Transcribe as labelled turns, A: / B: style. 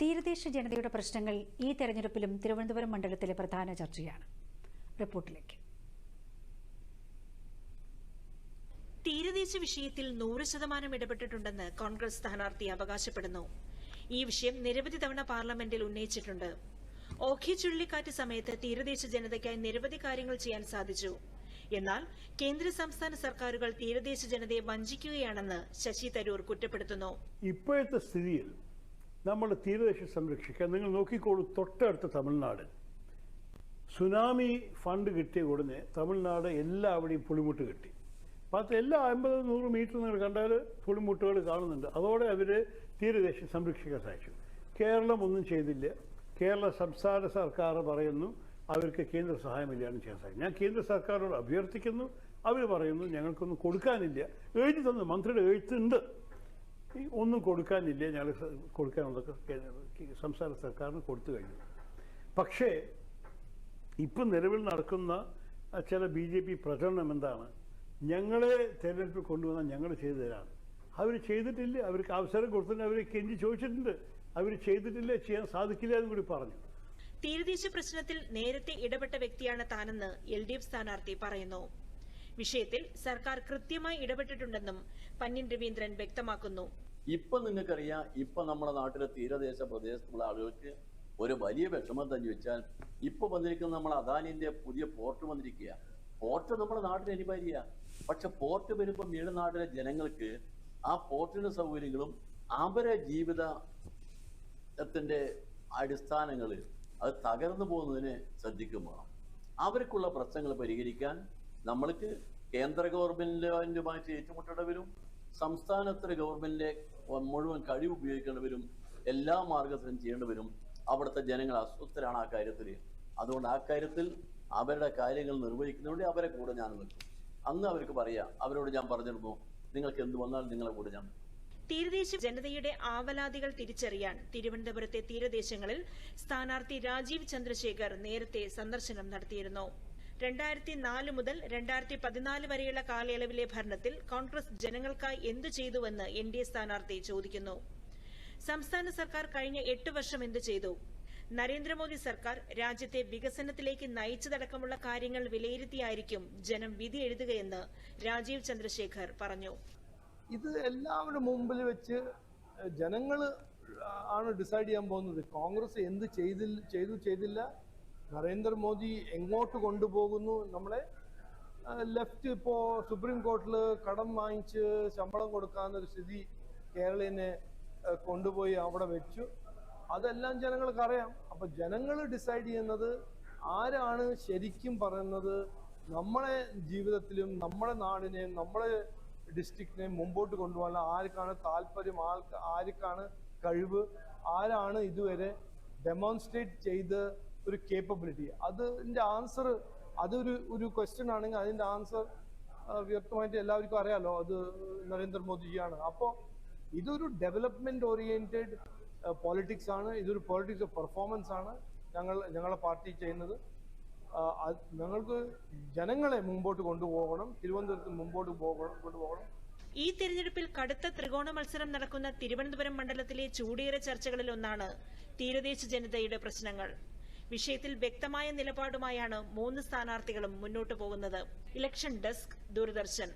A: തീരദേശ ജനതയുടെ പ്രശ്നങ്ങൾ ഈ തെരഞ്ഞെടുപ്പിലും തിരുവനന്തപുരം മണ്ഡലത്തിലെ പ്രധാന ചർച്ചയാണ്. റിപ്പോർട്ടിലേക്ക്.
B: തീരദേശ വിഷയത്തിൽ 100% ഇടപെട്ടിട്ടുണ്ടെന്ന് കോൺഗ്രസ് സ്ഥാനാർത്ഥി അവകാശപ്പെടുന്നു. ഈ വിഷയം നിരവധി തവണ പാർലമെന്റിൽ ഉന്നയിച്ചിട്ടുണ്ട്. ഓഖി ചുഴലിക്കാറ്റ് സമയത്ത് തീരദേശ ജനതയ്ക്കായി നിരവധി കാര്യങ്ങൾ ചെയ്യാൻ സാധിച്ചു. എന്നാൽ കേന്ദ്ര സംസ്ഥാന സർക്കാരുകൾ തീരദേശ ജനതയെ വഞ്ചിക്കുകയാണെന്ന് ശശി തരൂർ കുറ്റപ്പെടുത്തുന്നു.
C: ഇപ്പോഴത്തെ സ്ഥിതിയിൽ നമ്മൾ തീരദേശം സംരക്ഷിക്കാൻ നിങ്ങൾ നോക്കിക്കോളൂ. തൊട്ടടുത്ത തമിഴ്നാട് സുനാമി ഫണ്ട് കിട്ടിയ ഉടനെ തമിഴ്നാട് എല്ലാവിടെയും പുളിമുട്ട് കിട്ടി. എല്ലാ 50-100 മീറ്റർ നിങ്ങൾ കണ്ടാൽ പുളിമുട്ടുകൾ കാണുന്നുണ്ട്. അതോടെ അവർ തീരദേശം സംരക്ഷിക്കാൻ സാധിച്ചു. കേരളം ഒന്നും ചെയ്തില്ല. കേരള സംസ്ഥാന സർക്കാർ പറയുന്നു അവർക്ക് കേന്ദ്ര സഹായമില്ലാന്ന് ചെയ്യാൻ സാധിക്കും. ഞാൻ കേന്ദ്ര സർക്കാരോട് അഭ്യർത്ഥിക്കുന്നു. അവർ പറയുന്നു ഞങ്ങൾക്കൊന്നും കൊടുക്കാനില്ല. എഴുതി തന്നു, മന്ത്രിയുടെ എഴുത്തുണ്ട്, ഒന്നും കൊടുക്കാനില്ല, ഞങ്ങൾ കൊടുക്കാനുള്ളതൊക്കെ സംസ്ഥാന സർക്കാരിന് കൊടുത്തു കഴിഞ്ഞു. പക്ഷേ ഇപ്പം നിലവിൽ നടക്കുന്ന ചില BJP പ്രചരണം എന്താണ്? ഞങ്ങളെ തെരഞ്ഞെടുപ്പിൽ കൊണ്ടുവന്നാൽ ഞങ്ങൾ ചെയ്തു തരാം. അവർ ചെയ്തിട്ടില്ല. അവർക്ക് അവസരം കൊടുത്തിട്ട് അവർ കെഞ്ചി ചോദിച്ചിട്ടുണ്ട്. അവർ ചെയ്തിട്ടില്ല, ചെയ്യാൻ സാധിക്കില്ല എന്നും കൂടി പറഞ്ഞു.
B: തീരദേശ പ്രശ്നത്തിൽ നേരത്തെ ഇടപെട്ട വ്യക്തിയാണ് താനെന്ന് LDF സ്ഥാനാർത്ഥി പറയുന്നു. വിഷയത്തിൽ സർക്കാർ കൃത്യമായി ഇടപെട്ടിട്ടുണ്ടെന്നും പന്ന്യൻ രവീന്ദ്രൻ വ്യക്തമാക്കുന്നു.
D: ഇപ്പൊ നിങ്ങൾക്കറിയാം, ഇപ്പൊ നമ്മുടെ നാട്ടിലെ തീരദേശ പ്രദേശത്തുള്ള ആളുകൾക്ക് ഒരു വലിയ വിഷമം തന്നെ വെച്ചാൽ ഇപ്പൊ വന്നിരിക്കുന്ന നമ്മൾ അദാനിന്റെ പുതിയ പോർട്ട് വന്നിരിക്കുക. പോർട്ട് നമ്മുടെ നാട്ടിൽ അനിവാര്യ. പക്ഷെ പോർട്ട് വരുമ്പോൾ നാട്ടിലെ ജനങ്ങൾക്ക് ആ പോർട്ടിന്റെ സൗകര്യങ്ങളും അവരെ ജീവിതത്തിന്റെ അടിസ്ഥാനങ്ങൾ അത് തകർന്നു പോകുന്നതിന് ശ്രദ്ധിക്കും വേണം. അവർക്കുള്ള പ്രശ്നങ്ങൾ പരിഹരിക്കാൻ നമ്മൾക്ക് കേന്ദ്ര ഗവൺമെന്റുമായിട്ട് ഏറ്റുമുട്ടേണ്ടി വരും. സംസ്ഥാനത്തെ ഗവൺമെന്റിന്റെ മുഴുവൻ കഴിവ് ഉപയോഗിക്കേണ്ടി വരും. എല്ലാ മാർഗത്തിലും ചെയ്യേണ്ടി വരും. അവിടുത്തെ ജനങ്ങൾ അസ്വസ്ഥരാണ് ആ കാര്യത്തിൽ. അതുകൊണ്ട് ആ കാര്യത്തിൽ അവരുടെ കാര്യങ്ങൾ നിർവഹിക്കുന്നതുകൊണ്ട് അവരെ കൂടെ ഞാൻ നിൽക്കും. അന്ന് അവർക്ക് പറയാം, അവരോട് ഞാൻ പറഞ്ഞിരുന്നു, നിങ്ങൾക്ക് എന്ത് വന്നാലും നിങ്ങളെ കൂടെ ഞാൻ.
B: തീരദേശ ജനതയുടെ ആവലാതികൾ തിരിച്ചറിയാൻ തിരുവനന്തപുരത്തെ തീരദേശങ്ങളിൽ സ്ഥാനാർത്ഥി രാജീവ് ചന്ദ്രശേഖർ നേരത്തെ സന്ദർശനം നടത്തിയിരുന്നു. 2004 മുതൽ 2014 വരെയുള്ള കാലയളവിലെ ഭരണത്തിൽ കോൺഗ്രസ് ജനങ്ങൾക്കായി എന്തു ചെയ്തുവെന്ന് NDA സ്ഥാനാർത്ഥി ചോദിക്കുന്നു. സംസ്ഥാന സർക്കാർ കഴിഞ്ഞ 8 വർഷം എന്തു ചെയ്തു? നരേന്ദ്രമോദി സർക്കാർ രാജ്യത്തെ വികസനത്തിലേക്ക് നയിച്ചതടക്കമുള്ള കാര്യങ്ങൾ വിലയിരുത്തിയായിരിക്കും ജനം വിധി എഴുതുകയെന്ന് രാജീവ് ചന്ദ്രശേഖർ പറഞ്ഞു.
E: ഇത് എല്ലാവരുടെ മുമ്പിൽ വെച്ച് ജനങ്ങൾ ആണ് ഡിസൈഡ് ചെയ്യാൻ പോകുന്നത്. കോൺഗ്രസ് എന്ത് ചെയ്തില്ല, നരേന്ദ്രമോദി എങ്ങോട്ട് കൊണ്ടുപോകുന്നു നമ്മളെ. ലെഫ്റ്റ് ഇപ്പോൾ സുപ്രീം കോർട്ടിൽ കടം വാങ്ങിച്ച് ശമ്പളം കൊടുക്കാവുന്നൊരു സ്ഥിതി കേരളീനെ കൊണ്ടുപോയി അവിടെ വെച്ചു. അതെല്ലാം ജനങ്ങൾക്ക് അറിയാം. അപ്പൊ ജനങ്ങൾ ഡിസൈഡ് ചെയ്യുന്നത് ആരാണ് ശരിക്കും പറയുന്നത് നമ്മളെ ജീവിതത്തിലും നമ്മുടെ നാടിനെയും നമ്മുടെ ഡിസ്ട്രിക്റ്റിനെയും മുമ്പോട്ട് കൊണ്ടുപോകാൻ ആർക്കാണ് താല്പര്യം, ആർക്കാണ് കഴിവ്, ആരാണ് ഇതുവരെ ഡെമോൺസ്ട്രേറ്റ് ചെയ്ത ഒരു കേപ്പബിലിറ്റി. അതിൻ്റെ ആൻസർ അതൊരു ക്വസ്റ്റ്യൻ ആണെങ്കിൽ അതിൻ്റെ ആൻസർ വ്യക്തമായിട്ട് എല്ലാവർക്കും അറിയാലോ, അത് നരേന്ദ്രമോദിജിയാണ്. അപ്പോൾ ഇതൊരു ഡെവലപ്മെന്റ് ഓറിയന്റഡ് പോളിറ്റിക്സ് ആണ്. ഇതൊരു പോളിറ്റിക്സ് ഓഫ് പെർഫോമൻസ് ആണ് ഞങ്ങളുടെ പാർട്ടി ചെയ്യുന്നത്. ഞങ്ങൾക്ക് ജനങ്ങളെ മുമ്പോട്ട് കൊണ്ടുപോകണം, തിരുവനന്തപുരത്ത് മുമ്പോട്ട് കൊണ്ടുപോകണം.
B: ഈ തെരഞ്ഞെടുപ്പിൽ കടുത്ത ത്രികോണ മത്സരം നടക്കുന്ന തിരുവനന്തപുരം മണ്ഡലത്തിലെ ചൂടേറിയ ചർച്ചകളിലൊന്നാണ് തീരദേശ ജനതയുടെ പ്രശ്നങ്ങൾ. വിഷയത്തിൽ വ്യക്തമായ നിലപാടുമായാണ് 3 സ്ഥാനാർത്ഥികളും മുന്നോട്ടു പോകുന്നത്. Election desk, Doordarshan.